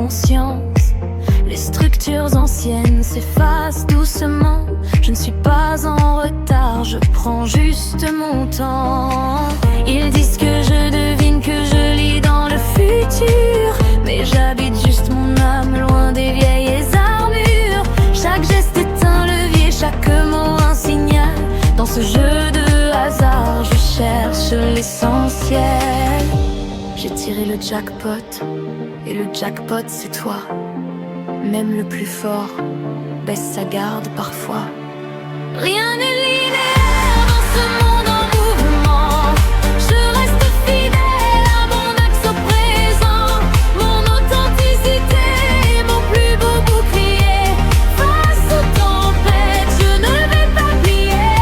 conscience. Les structures anciennes s'effacent doucement. Je ne suis pas en retard, je prends juste mon temps. Ils disent que je devine, que je lis dans le futur, mais j'habite juste mon âme loin des vieilles armures. Chaque geste est un levier, chaque mot un signal. Dans ce jeu de hasard, je cherche l'essentiel. J'ai tiré le jackpot, et le jackpot c'est toi. Même le plus fort baisse sa garde parfois. Rien n'est linéaire dans ce monde en mouvement. Je reste fidèle à mon axe au présent. Mon authenticité est mon plus beau bouclier. Face aux tempêtes, je ne vais pas plier.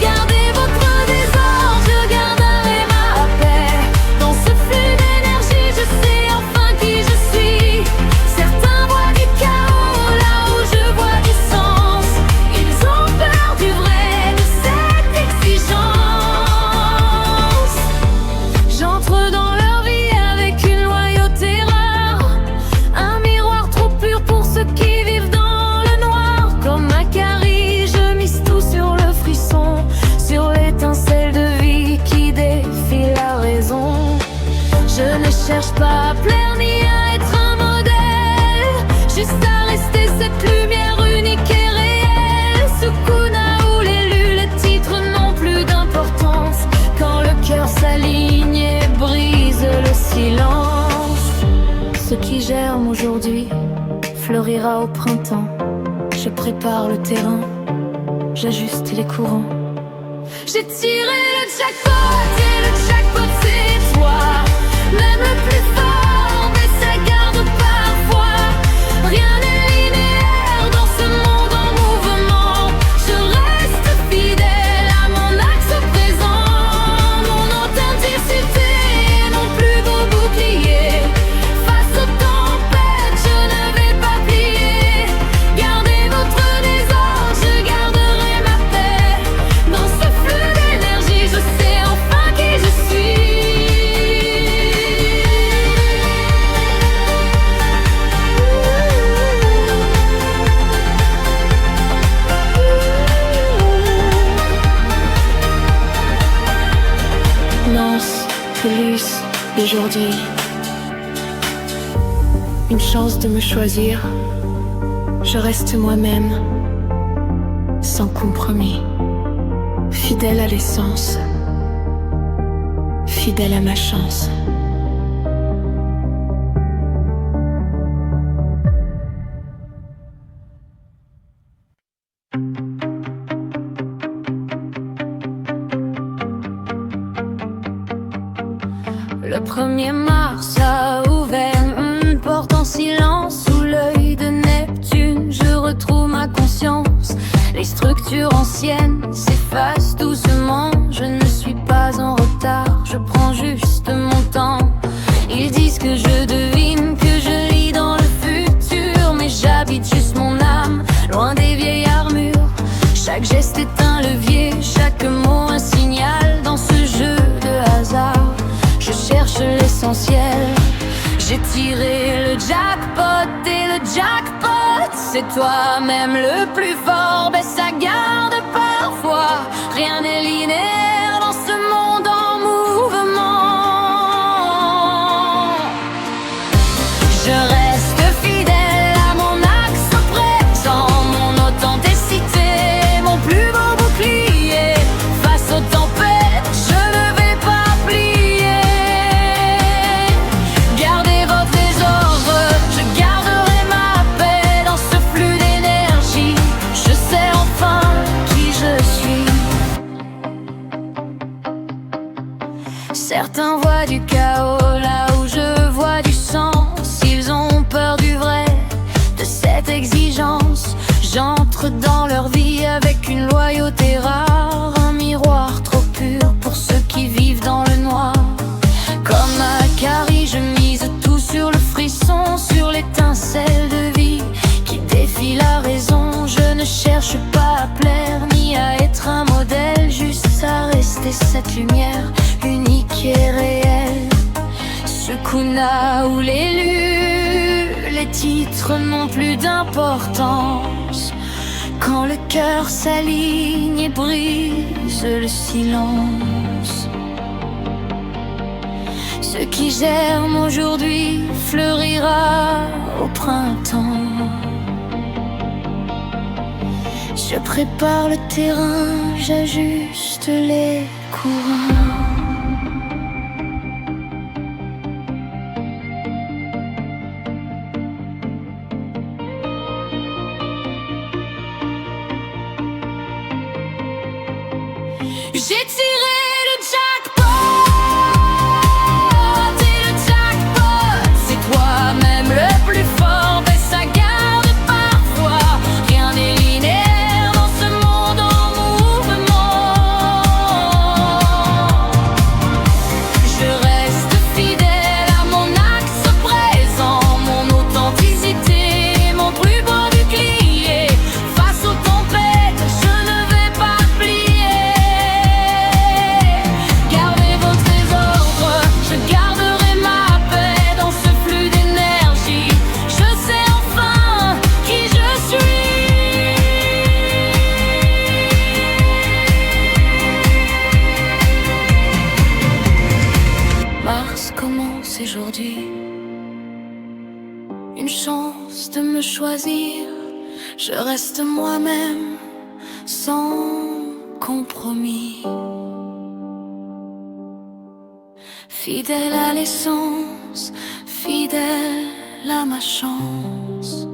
Gardez votre désordre, je garderai ma paix. Dans ce flux d'énergie, je sais enfin qui je suis. Certains voient du chaos là où je vois du sens. Ils ont peur du vrai, de cette exigence. J'entre dans leur vie avec une loyauté rare. Un miroir trop pur pour ceux qui vivent dans le noir. Comme Macari, je mise tout sur le frisson, sur l'étincelle de vie qui défie la raison. Je ne cherche pas à plaire ni à être un modèle, juste à rester cette lumière unique et réelle. Sukuna ou l'élu, les titres n'ont plus d'importance quand le cœur s'aligne et brise le silence. Ce qui germe aujourd'hui fleurira au printemps. Je prépare le terrain, j'ajuste les courants. J'ai tiré le jackpot et le jackpot c'est toi. Même le plus fort baisse sa garde parfois. Rien n'est linéaire dans ce monde en mouvement. Je reste fidèle à mon axe au présent. Mon authenticité est mon plus beau bouclier. Face aux tempêtes, je ne vais pas plier. Gardez votre désordre, je garderai ma paix. Dans ce flux d'énergie, je sais enfin qui je suis. Lance, police, d'aujourd'hui. Une chance de me choisir. Je reste moi-même, sans compromis. Fidèle à l'essence, fidèle à ma chance. Le 1er mars a ouvert une porte en silence. Sous l'œil de Neptune, je retrouve ma conscience. Les structures anciennes s'effacent doucement. Je ne suis pas en retard, je prends juste mon temps. Ils disent que je devine, que je lis dans le futur, mais j'habite juste mon âme, loin des vieilles armures. Chaque geste est un levier, chaque mot un signal. Dans ce jeu de hasard, je cherche l'essentiel. J'ai tiré le jackpot et le jackpot c'est toi. Même le plus fort baisse sa garde parfois. Rien n'est linéaire dans ce monde en mouvement. Je reste fidèle à mon axe au présent. Mon authenticité est mon plus beau bouclier. Face aux tempêtes, je ne vais pas plier. Gardez votre désordre, je garderai ma paix. Dans ce flux d'énergie, je sais enfin qui je suis. Certains voient du chaos là où je vois du sens. Ils ont peur du vrai, de cette exigence. J'entre dans leur vie avec une loyauté rare. Un miroir trop pur pour ceux qui vivent dans le noir. Comme Macari, je mise tout sur le frisson, sur l'étincelle de vie qui défie la raison. Je ne cherche pas à plaire ni à être un modèle, juste à rester cette lumière unique et réelle. Sukuna ou l'élu, les titres n'ont plus d'importance. Quand le cœur s'aligne et brise le silence. Ce qui germe aujourd'hui fleurira au printemps. Je prépare le terrain, j'ajuste les courants. J'ai tiré le jackpot, et le jackpot, c'est toi-même le plus fort, mais ça garde parfois. Rien n'est linéaire dans ce monde en mouvement. Je reste fidèle à mon axe présent, mon authenticité, mon plus beau bouclier. Face aux tempêtes, je ne vais pas plier. Commence aujourd'hui, une chance de me choisir. Je reste moi-même sans compromis, fidèle à l'essence, fidèle à ma chance.